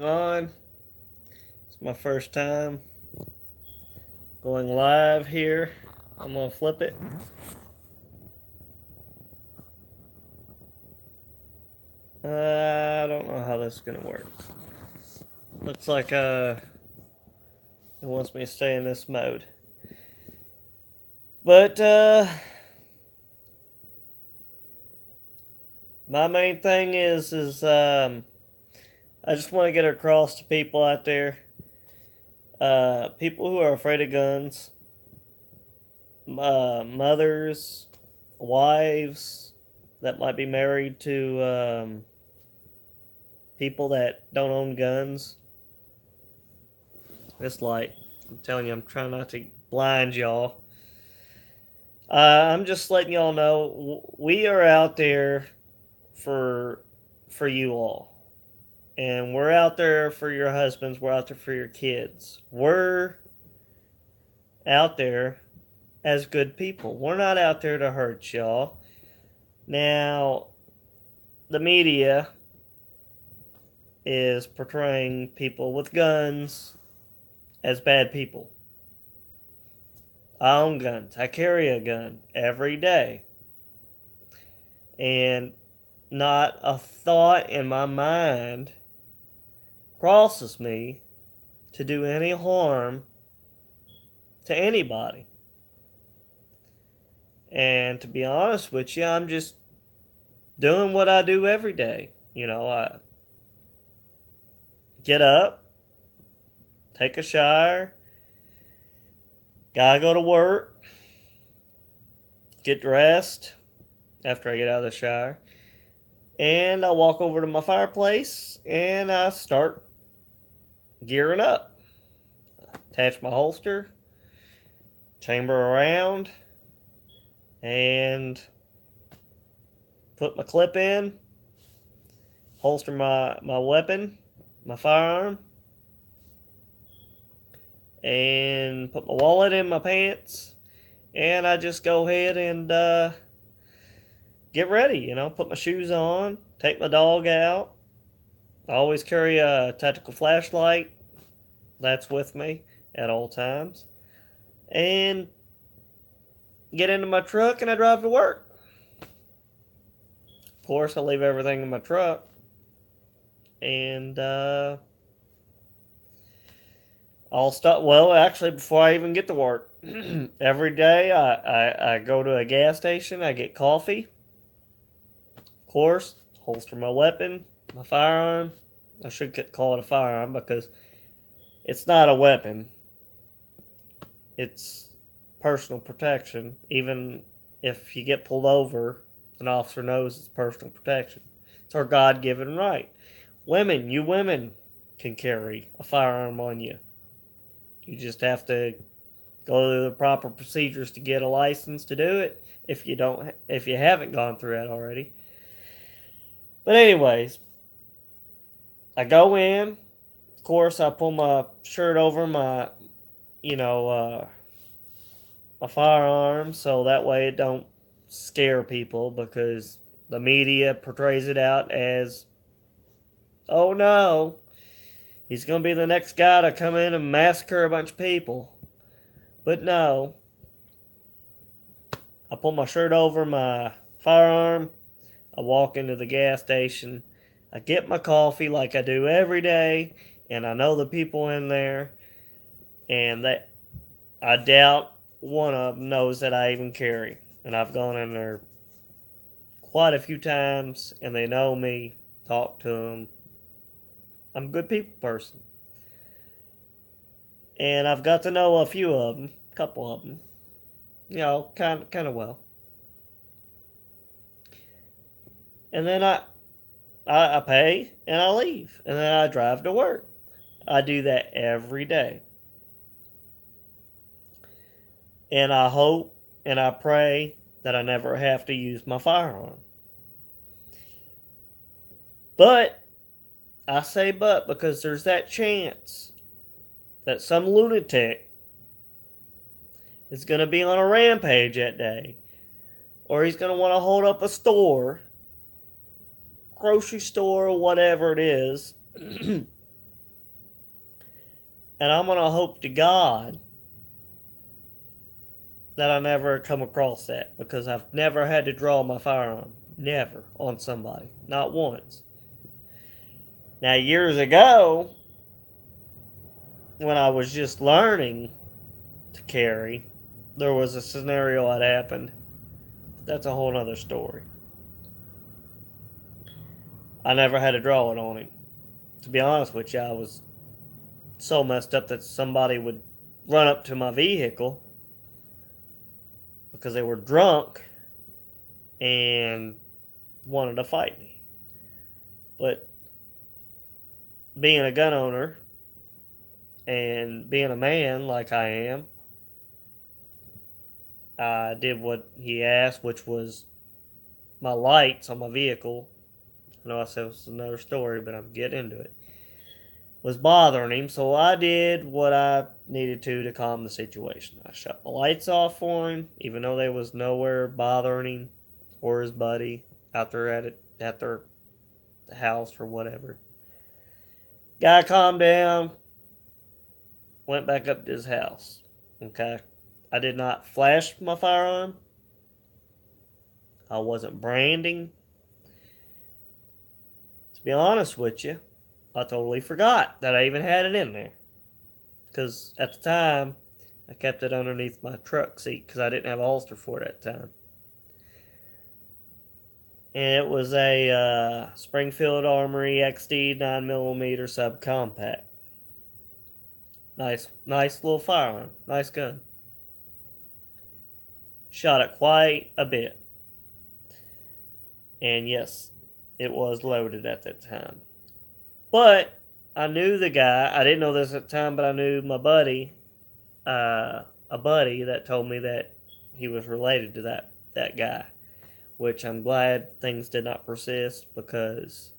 On. It's my first time going live here. I'm gonna flip it. I don't know how this is gonna work. Looks like it wants me to stay in this mode. But my main thing is I just want to get across to people out there, people who are afraid of guns, mothers, wives that might be married to people that don't own guns. This light, I'm telling you, I'm trying not to blind y'all. I'm just letting y'all know we are out there for for you all, and we're out there for your husbands. We're out there for your kids. We're out there as good people. We're not out there to hurt y'all. Now, the media is portraying people with guns as bad people. I own guns. I carry a gun every day. And not a thought in my mind crosses me to do any harm to anybody. And to be honest with you, I'm just doing what I do every day. I get up, take a shower, gotta go to work, get dressed after I get out of the shower, and I walk over to my fireplace and I start gearing up. Attach my holster, chamber around, and put my clip in, holster my weapon, my firearm, and put my wallet in my pants, and I just go ahead and get ready. Put my shoes on, take my dog out. I always carry a tactical flashlight. That's with me at all times. And get into my truck and I drive to work. Of course, I leave everything in my truck. And I'll stop. Well, actually, before I even get to work, every day I go to a gas station. I get coffee. Of course, holster my weapon, my firearm. I should call it a firearm because it's not a weapon. It's personal protection. Even if you get pulled over, an officer knows it's personal protection. It's our God given right. You women can carry a firearm on you. You just have to go through the proper procedures to get a license to do it if you haven't gone through that already. But anyways, I go in. Of course, I pull my shirt over you know, uh, my firearm so that way it don't scare people because the media portrays it out as, oh no, he's going to be the next guy to come in and massacre a bunch of people. But no, I pull my shirt over my firearm. I walk into the gas station. I get my coffee like I do every day, and I know the people in there, and that I doubt one of them knows that I even carry. And I've gone in there quite a few times, and they know me. Talk to them. I'm a good people person, and I've got to know a few of them, a couple of them, kind of well. And then I pay and I leave, and then I drive to work. I do that every day, and I hope and I pray that I never have to use my firearm. But I say but because there's that chance that some lunatic is going to be on a rampage that day, or he's going to want to hold up a store, grocery store, or whatever it is, And I'm going to hope to God that I never come across that, because I've never had to draw my firearm. Never on somebody. Not once. Now, years ago, when I was just learning to carry, there was a scenario that happened. That's a whole other story. I never had to draw it on him. To be honest with you, I was so messed up that somebody would run up to my vehicle because they were drunk and wanted to fight me. But being a gun owner and being a man like I am, I did what he asked, which was my lights on my vehicle. I know I said it was another story, but I'm getting into it. Was bothering him, so I did what I needed to calm the situation. I shut my lights off for him, even though they was nowhere bothering him or his buddy out there at their house or whatever. Guy calmed down, went back up to his house. Okay. I did not flash my firearm. I wasn't branding. To be honest with you, I totally forgot that I even had it in there. Because at the time, I kept it underneath my truck seat because I didn't have a holster for it at the time. And it was a Springfield Armory XD 9mm subcompact. Nice little firearm. Nice gun. Shot it quite a bit. And yes, it was loaded at that time. But I knew the guy. I didn't know this at the time, but I knew my buddy, a buddy that told me that he was related to that guy. Which I'm glad things did not persist, because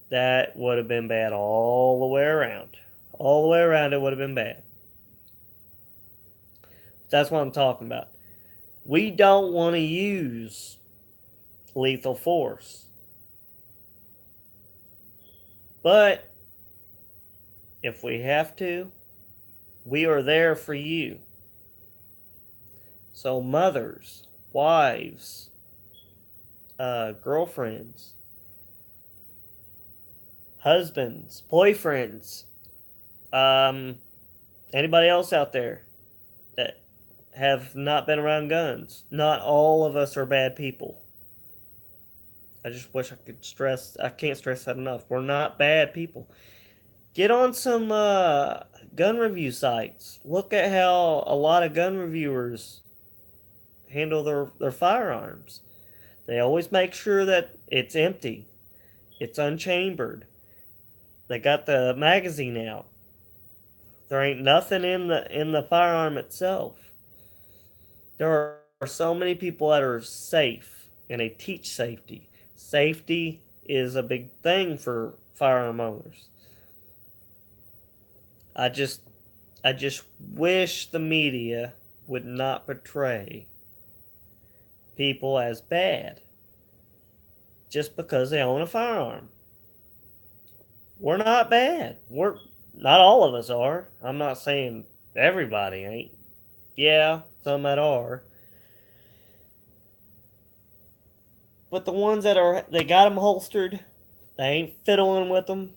that would have been bad all the way around. All the way around, it would have been bad. That's what I'm talking about. We don't want to use lethal force. But if we have to, we are there for you. So mothers, wives, girlfriends, husbands, boyfriends, anybody else out there that have not been around guns. Not all of us are bad people. I just wish I could stress, I can't stress that enough. We're not bad people. Get on some gun review sites. Look at how a lot of gun reviewers handle their firearms. They always make sure that it's empty, it's unchambered. They got the magazine out. There ain't nothing in the firearm itself. There are so many people that are safe, and they teach safety. Safety is a big thing for firearm owners. I just I just wish the media would not portray people as bad just because they own a firearm. We're not bad. We're not all of us are. I'm not saying everybody ain't. Yeah, some that are. But the ones that are, they got them holstered. They ain't fiddling with them.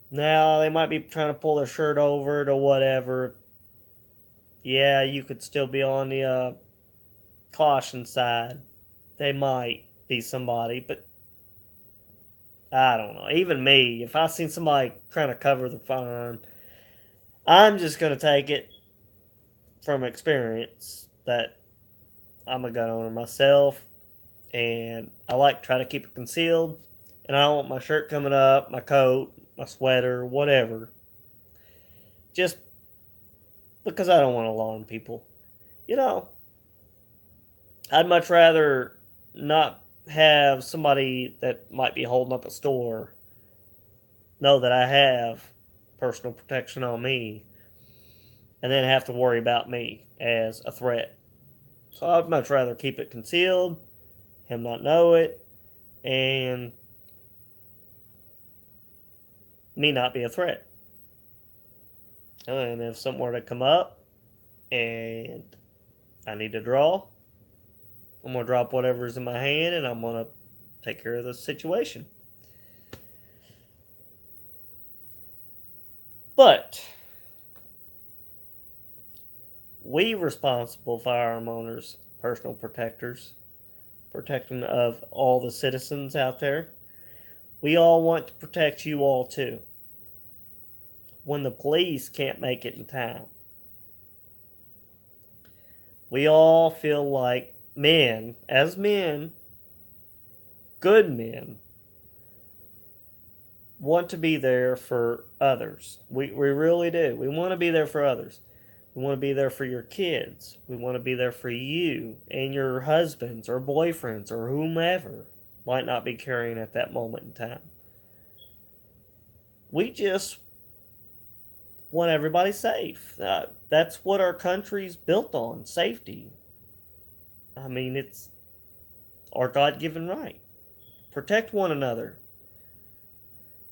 Now they might be trying to pull their shirt over to whatever. Yeah, you could still be on the caution side. They might be somebody, but I don't know. Even me, if I seen somebody trying to cover the firearm, I'm just gonna take it from experience that I'm a gun owner myself, and I like to try to keep it concealed. And I don't want my shirt coming up, my coat, my sweater, whatever, just because I don't want to alarm people. You know, I'd much rather not have somebody that might be holding up a store know that I have personal protection on me and then have to worry about me as a threat. So I'd much rather keep it concealed, him not know it, and me not be a threat. And if something were to come up and I need to draw, I'm going to drop whatever's in my hand and I'm going to take care of the situation. But we responsible firearm owners, personal protectors, protecting of all the citizens out there, we all want to protect you all too. When the police can't make it in time, we all feel like men, as men, good men, want to be there for others. We really do. We want to be there for others. We want to be there for your kids. We want to be there for you and your husbands or boyfriends or whomever might not be carrying at that moment in time. We just want everybody safe. That's what our country's built on, safety. I mean, it's our God given right. Protect one another,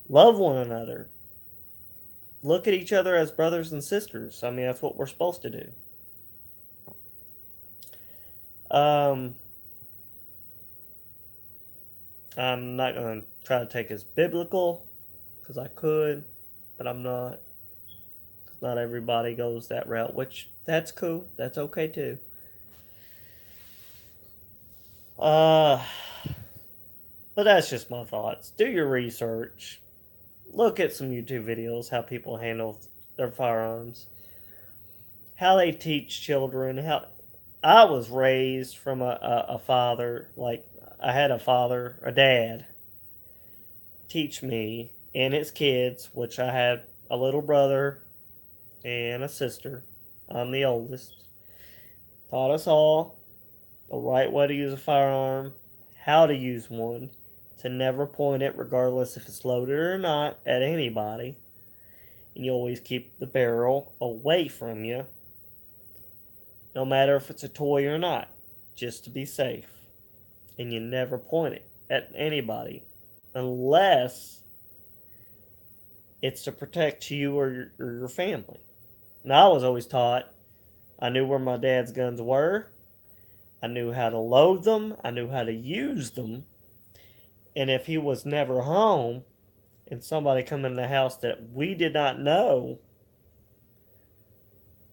love one another, look at each other as brothers and sisters. I mean, that's what we're supposed to do. Um, I'm not going to try to take as biblical because I could, but I'm not. Because not everybody goes that route, which that's cool. That's okay too. Uh, but that's just my thoughts. Do your research. Look at some YouTube videos how people handle their firearms, how they teach children. How I was raised from a father, like I had a father, a dad, teach me and his kids, which I had a little brother and a sister. I'm the oldest. Taught us all the right way to use a firearm, how to use one, to never point it, regardless if it's loaded or not, at anybody. And you always keep the barrel away from you, no matter if it's a toy or not, just to be safe. And you never point it at anybody unless it's to protect you or your family. Now, I was always taught I knew where my dad's guns were, I knew how to load them, I knew how to use them, and if he was never home and somebody come in the house that we did not know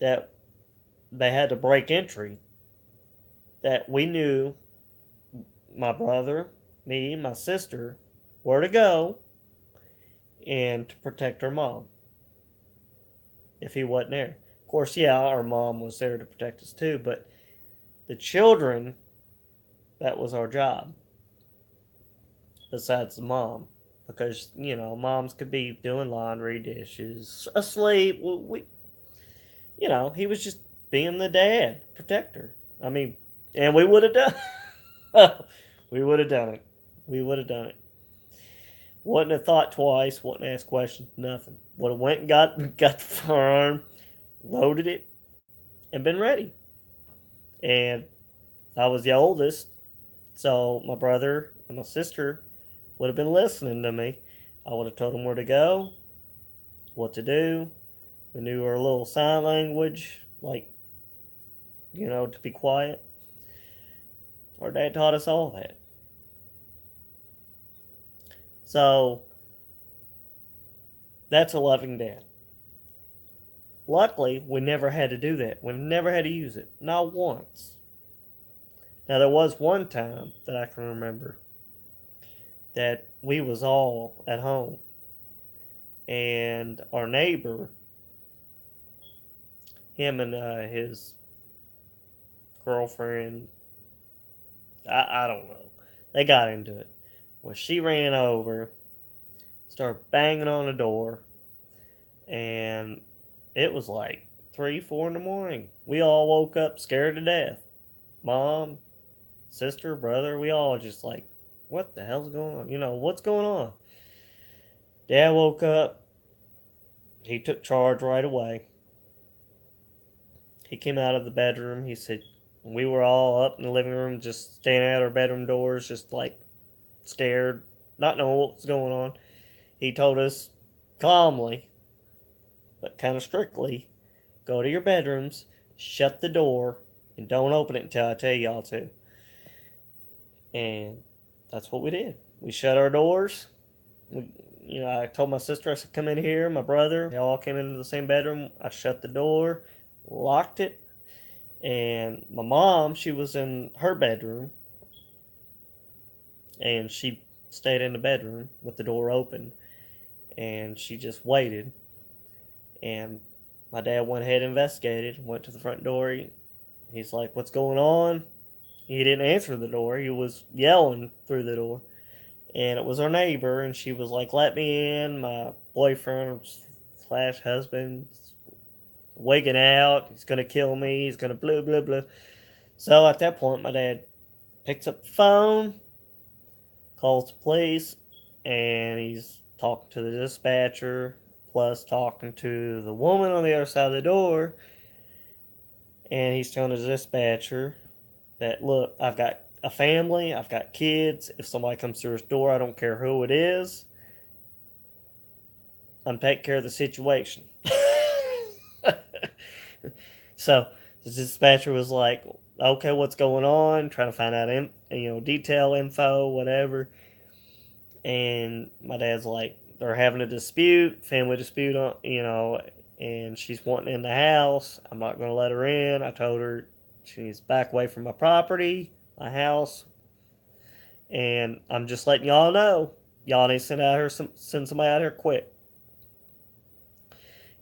that they had to break entry, that we knew my brother, me, my sister, where to go and to protect our mom if he wasn't there. Of course, yeah, our mom was there to protect us too, but the children, that was our job, besides the mom. Because, moms could be doing laundry, dishes, asleep. He was just being the dad, protector. I mean, and we would have done we would have done it. We would have done it. Wouldn't have thought twice, wouldn't ask questions, nothing. Would have went and got the firearm, loaded it, and been ready. And I was the oldest, so my brother and my sister would have been listening to me. I would have told them where to go, what to do. We knew our little sign language, like, to be quiet. Our dad taught us all that. So, that's a loving dad. Luckily, we never had to do that. We never had to use it. Not once. Now, there was one time that I can remember that we was all at home. And our neighbor, him and his girlfriend, I don't know. They got into it. Well, she ran over, started banging on the door, and it was like 3, 4 in the morning. We all woke up scared to death. Mom, sister, brother, we all just like, what the hell's going on? What's going on? Dad woke up. He took charge right away. He came out of the bedroom. He said, we were all up in the living room, just standing at our bedroom doors, just like scared, not knowing what was going on. He told us calmly, but kind of strictly, go to your bedrooms, shut the door, and don't open it until I tell y'all to. And that's what we did. We shut our doors. We, I told my sister, I said, come in here. My brother, they all came into the same bedroom. I shut the door, locked it. And my mom, she was in her bedroom. And she stayed in the bedroom with the door open. And she just waited. And my dad went ahead and investigated, went to the front door. He's like, what's going on? He didn't answer the door. He was yelling through the door. And it was our neighbor, and she was like, let me in. My boyfriend slash husband wigging out. He's going to kill me. He's going to blah, blah, blah. So at that point, my dad picks up the phone, calls the police, and he's talking to the dispatcher, plus talking to the woman on the other side of the door. And he's telling the dispatcher that, look, I've got a family, I've got kids. If somebody comes through his door, I don't care who it is. I'm taking care of the situation. So the dispatcher was like, okay, what's going on? Trying to find out, detail info, whatever. And my dad's like, they're having a dispute, family dispute, and she's wanting in the house. I'm not going to let her in. I told her she needs to back away from my property, my house, and I'm just letting y'all know. Y'all need to send somebody out here quick.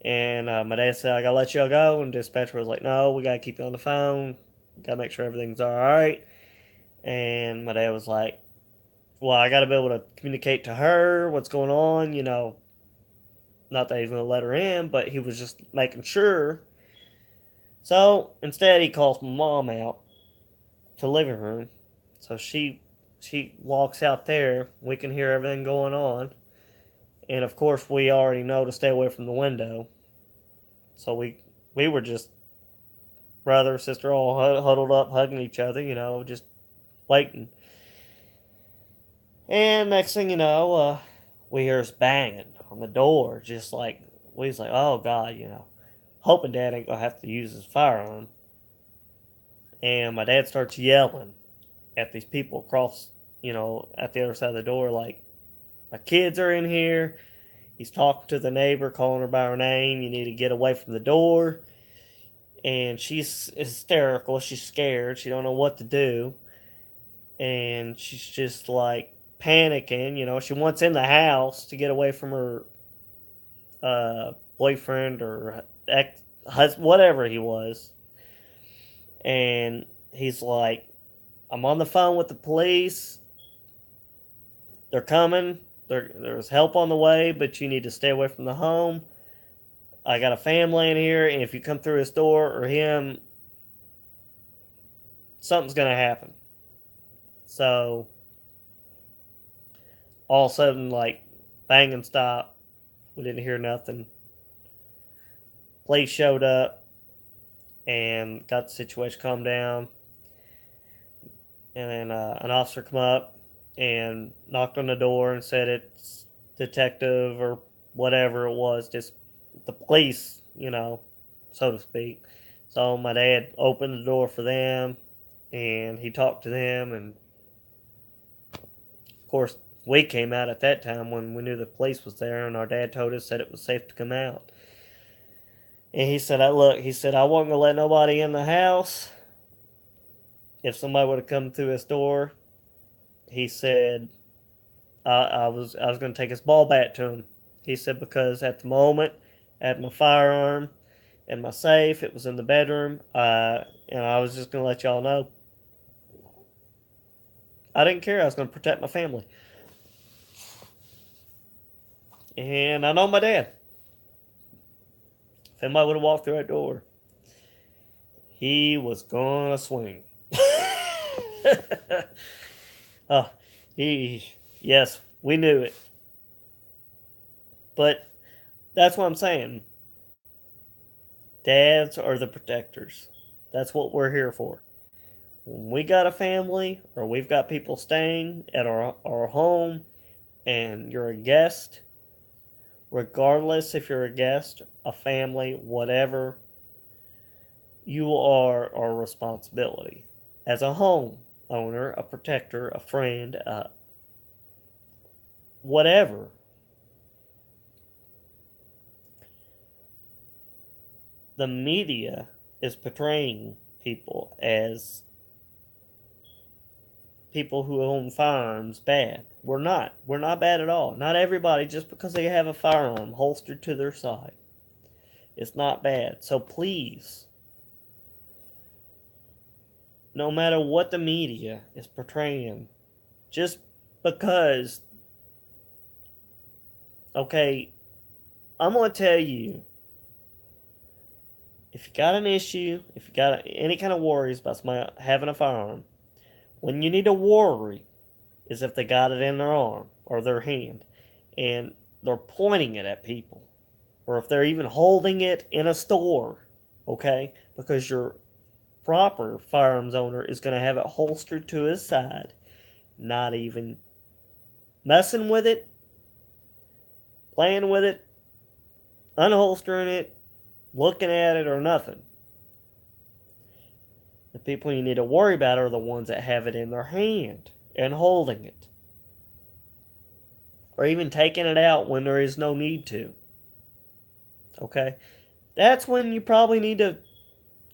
And my dad said, I gotta let y'all go. And dispatcher was like, no, we gotta keep you on the phone. Gotta make sure everything's all right. And my dad was like, well, I gotta be able to communicate to her what's going on. Not that he's gonna let her in, but he was just making sure. So instead, he calls my mom out to the living room. So she walks out there. We can hear everything going on. And of course, we already know to stay away from the window. So we were just brother, sister, all huddled up, hugging each other, just waiting. And next thing you know, we hear us banging on the door, just like, we was like, oh God, hoping Dad ain't gonna have to use his firearm. And my dad starts yelling at these people across, at the other side of the door, like, my kids are in here. He's talking to the neighbor, calling her by her name. You need to get away from the door. And she's hysterical. She's scared. She don't know what to do. And she's just like panicking. She wants in the house to get away from her boyfriend or ex husband, whatever he was. And he's like, I'm on the phone with the police. They're coming. There's help on the way, but you need to stay away from the home. I got a family in here, and if you come through his door or him, something's going to happen. So, all of a sudden, like, bang and stop. We didn't hear nothing. Police showed up and got the situation calmed down. And then an officer come up and knocked on the door and said it's detective or whatever it was, just the police, so to speak. So my dad opened the door for them and he talked to them. And of course, we came out at that time when we knew the police was there, and our dad told us that it was safe to come out. And he said, he said, I wasn't going to let nobody in the house. If somebody would have come through his door, he said, I was going to take his ball bat to him. He said, because at the moment, I had my firearm and my safe. It was in the bedroom. And I was just going to let y'all know. I didn't care. I was going to protect my family. And I know my dad. If anybody would have walked through that door, he was going to swing. uh, yes, we knew it. But that's what I'm saying. Dads are the protectors. That's what we're here for. When we got a family or we've got people staying at our home and you're a guest, regardless if you're a guest, a family, whatever, you are our responsibility. As a home owner, a protector, a friend, whatever. The media is portraying people as people who own firearms bad. We're not. We're not bad at all. Not everybody, just because they have a firearm holstered to their side. It's not bad. So please, no matter what the media is portraying, just because, okay, I'm going to tell you, if you got an issue, if you got any kind of worries about somebody having a firearm, when you need to worry is if they got it in their arm or their hand and they're pointing it at people, or if they're even holding it in a store, okay? Because your proper firearms owner is going to have it holstered to his side, not even messing with it, playing with it, unholstering it, looking at it, or nothing. The people you need to worry about are the ones that have it in their hand and holding it, or even taking it out when there is no need to. Okay? That's when you probably need to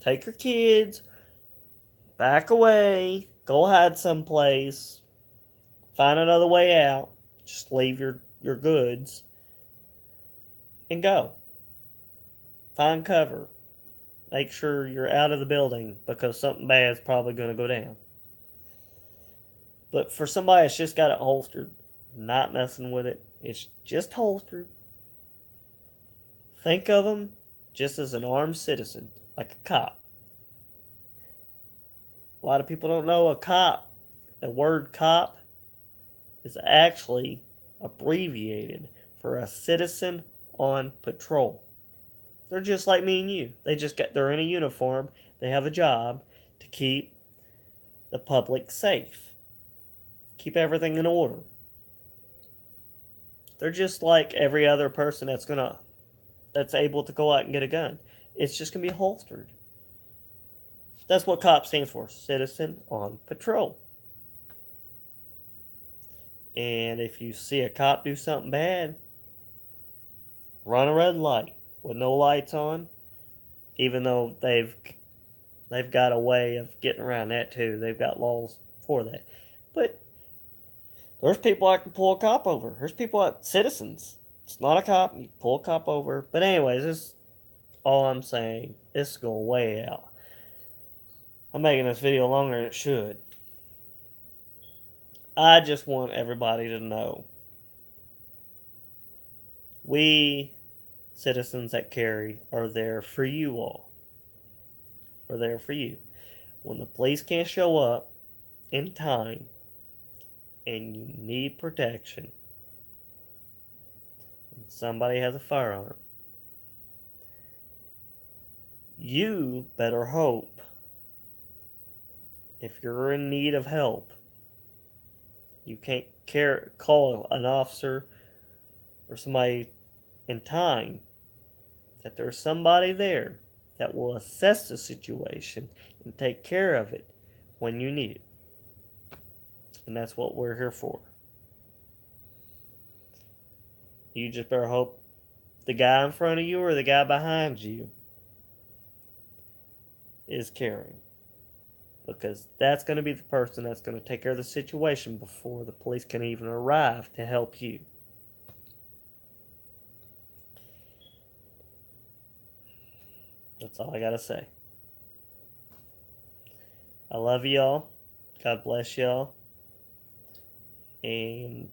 take your kids, back away, go hide someplace, find another way out, just leave your goods, and go. Find cover. Make sure you're out of the building because something bad's probably going to go down. But for somebody that's just got it holstered, not messing with it, it's just holstered. Think of them just as an armed citizen, like a cop. A lot of people don't know a cop. The word cop is actually abbreviated for a citizen on patrol. They're just like me and you. They're in a uniform. They have a job to keep the public safe. Keep everything in order. They're just like every other person that's able to go out and get a gun. It's just gonna be holstered. That's what COP stands for, Citizen on Patrol. And if you see a cop do something bad, run a red light with no lights on, even though they've got a way of getting around that too. They've got laws for that. But there's people that can pull a cop over. There's people citizens. It's not a cop. You pull a cop over. But anyways, this is all I'm saying. This is going way out. I'm making this video longer than it should. I just want everybody to know. We, citizens at Cary, are there for you all. We're there for you. When the police can't show up in time and you need protection, and somebody has a firearm, you better hope, if you're in need of help, you can't call an officer or somebody in time, that there's somebody there that will assess the situation and take care of it when you need it. And that's what we're here for. You just better hope the guy in front of you or the guy behind you is caring. Because that's going to be the person that's going to take care of the situation before the police can even arrive to help you. That's all I got to say. I love y'all. God bless y'all. And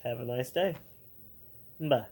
have a nice day. Bye.